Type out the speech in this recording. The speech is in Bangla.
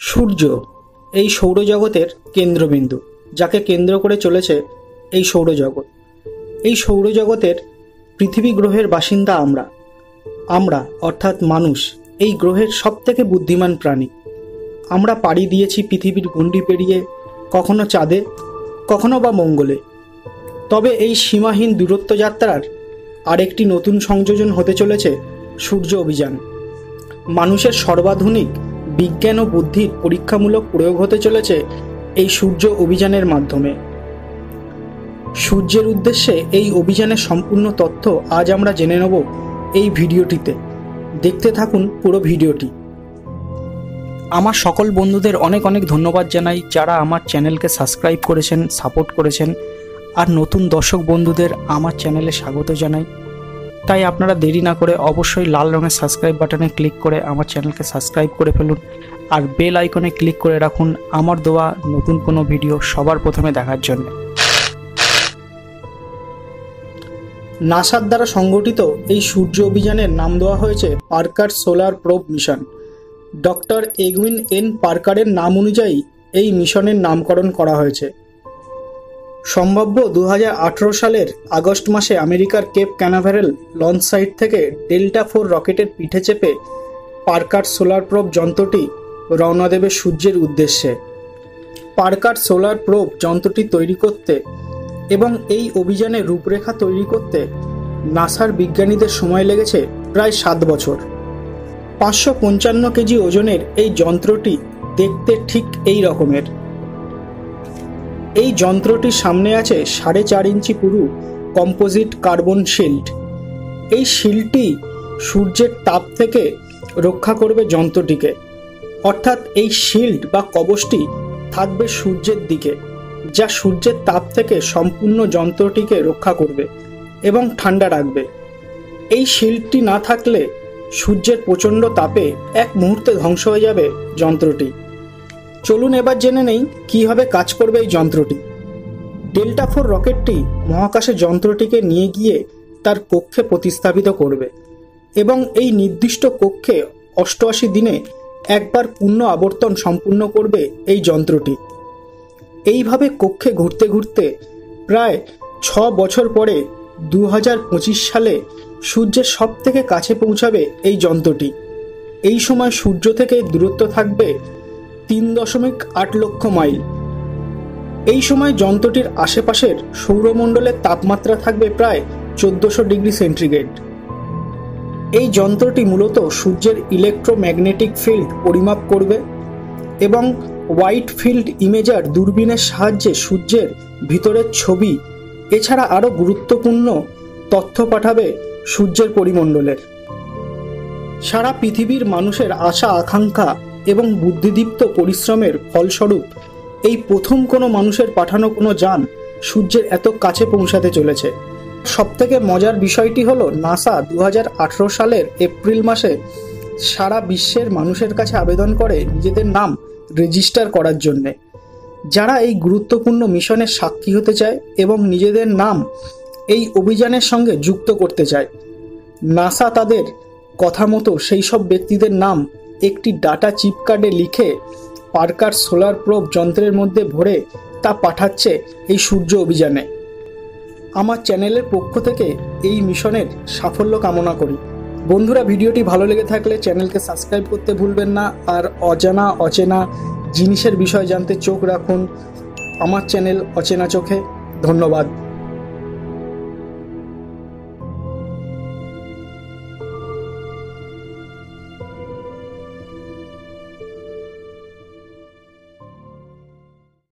সূর্য এই সৌরজগতের কেন্দ্রবিন্দু, যাকে কেন্দ্র করে চলেছে এই সৌরজগৎ। এই সৌরজগতের পৃথিবী গ্রহের বাসিন্দা আমরা অর্থাৎ মানুষ এই গ্রহের সবথেকে বুদ্ধিমান প্রাণী। আমরা পাড়ি দিয়েছি পৃথিবীর গণ্ডি পেরিয়ে, কখনো চাঁদে, কখনো বা মঙ্গলে। তবে এই সীমাহীন দূরত্ব যাত্রার আরেকটি নতুন সংযোজন হতে চলেছে সূর্য অভিযান। মানুষের সর্বাধুনিক বিজ্ঞান ও বুদ্ধির পরীক্ষামূলক প্রয়োগ হতে চলেছে এই সূর্য অভিযানের মাধ্যমে। সূর্যের উদ্দেশ্যে এই অভিযানের সম্পূর্ণ তথ্য আজ আমরা জেনে নেব এই ভিডিওটিতে। দেখতে থাকুন পুরো ভিডিওটি। আমার সকল বন্ধুদের অনেক অনেক ধন্যবাদ জানাই, যারা আমার চ্যানেলকে সাবস্ক্রাইব করেছেন, সাপোর্ট করেছেন। আর নতুন দর্শক বন্ধুদের আমার চ্যানেলে স্বাগত জানাই। তাই আপনারা দেরি না করে অবশ্যই লাল রঙের সাবস্ক্রাইব বাটনে ক্লিক করে আমার চ্যানেলকে সাবস্ক্রাইব করে ফেলুন, আর বেল আইকনে ক্লিক করে রাখুন আমার দেওয়া নতুন কোনো ভিডিও সবার প্রথমে দেখার জন্য। নাসার দ্বারা সংগঠিত এই সূর্য অভিযানের নাম দেওয়া হয়েছে Parker Solar Probe mission. Doctor Edwin N পার্কারের নাম অনুযায়ী এই মিশনের নামকরণ করা হয়েছে। সম্ভাব্য 2018 সালের আগস্ট মাসে আমেরিকার কেপ ক্যানাভারেল লঞ্চ সাইট থেকে ডেল্টা 4 রকেটের পিঠে চেপে পার্কার সোলার প্রোব যন্ত্রটি রওনা দেবে সূর্যের উদ্দেশ্যে। পার্কার সোলার প্রোব যন্ত্রটি তৈরি করতে এবং এই অভিযানের রূপরেখা তৈরি করতে নাসার বিজ্ঞানীদের সময় লেগেছে প্রায় 7 বছর। 555 কেজি ওজনের এই যন্ত্রটি দেখতে ঠিক এই রকমের। এই যন্ত্রটির সামনে আছে 4.5 ইঞ্চি পুরু কম্পোজিট কার্বন শিল্ড। এই শিল্ডটি সূর্যের তাপ থেকে রক্ষা করবে যন্ত্রটিকে, অর্থাৎ এই শিল্ড বা কবচটি থাকবে সূর্যের দিকে, যা সূর্যের তাপ থেকে সম্পূর্ণ যন্ত্রটিকে রক্ষা করবে এবং ঠান্ডা রাখবে। এই শিল্ডটি না থাকলে সূর্যের প্রচণ্ড তাপে এক মুহূর্তে ধ্বংস হয়ে যাবে যন্ত্রটি। চলুন এবার জেনে নেই কীভাবে কাজ করবে এই যন্ত্রটি। ডেল্টা 4 রকেটটি মহাকাশে যন্ত্রটিকে নিয়ে গিয়ে তার কক্ষে প্রতিস্থাপিত করবে এবং এই নির্দিষ্ট কক্ষে 88 দিনে একবার পূর্ণ আবর্তন সম্পূর্ণ করবে এই যন্ত্রটি। এইভাবে কক্ষে ঘুরতে ঘুরতে প্রায় 6 বছর পরে 2025 সালে সূর্যের সব থেকে কাছে পৌঁছাবে এই যন্ত্রটি। এই সময় সূর্য থেকে দূরত্ব থাকবে 3.8 লক্ষ মাইল। এই সময় যন্ত্রটির আশেপাশের সৌরমণ্ডলের তাপমাত্রা থাকবে প্রায় 1400 ডিগ্রি সেন্টিগ্রেড। এই যন্ত্রটি মূলত সূর্যের ইলেকট্রোম্যাগনেটিক ফিল্ড পরিমাপ করবে এবং হোয়াইট ফিল্ড ইমেজার দূরবীনের সাহায্যে সূর্যের ভিতরের ছবি এছাড়া আরও গুরুত্বপূর্ণ তথ্য পাঠাবে সূর্যের পরিমণ্ডলের। সারা পৃথিবীর মানুষের আশা আকাঙ্ক্ষা এবং বুদ্ধিদীপ্ত পরিশ্রমের ফলস্বরূপ এই প্রথম কোনো মানুষের পাঠানো কোনো যান সূর্যের এত কাছে পৌঁছাতে চলেছে। সবথেকে মজার বিষয়টি হলো নাসা 2018 সালের এপ্রিল মাসে সারা বিশ্বের মানুষের কাছে আবেদন করে নিজেদের নাম রেজিস্টার করার জন্যে, যারা এই গুরুত্বপূর্ণ মিশনের সাক্ষী হতে চায় এবং নিজেদের নাম এই অভিযানের সঙ্গে যুক্ত করতে চায়। নাসা তাদের কথা মতো সেই সব ব্যক্তিদের নাম একটি ডাটা চিপ কার্ডে লিখে পার্কার সোলার প্রোব যন্ত্রের মধ্যে ভরে তা পাঠাচ্ছে এই সূর্য অভিযানে। আমার চ্যানেলের পক্ষ থেকে এই মিশনের সাফল্য কামনা করি। বন্ধুরা, ভিডিওটি ভালো লেগে থাকলে চ্যানেলকে সাবস্ক্রাইব করতে ভুলবেন না। আর অচেনা জিনিসের বিষয় জানতে চোখ রাখুন আমার চ্যানেল অচেনা চোখে। ধন্যবাদ।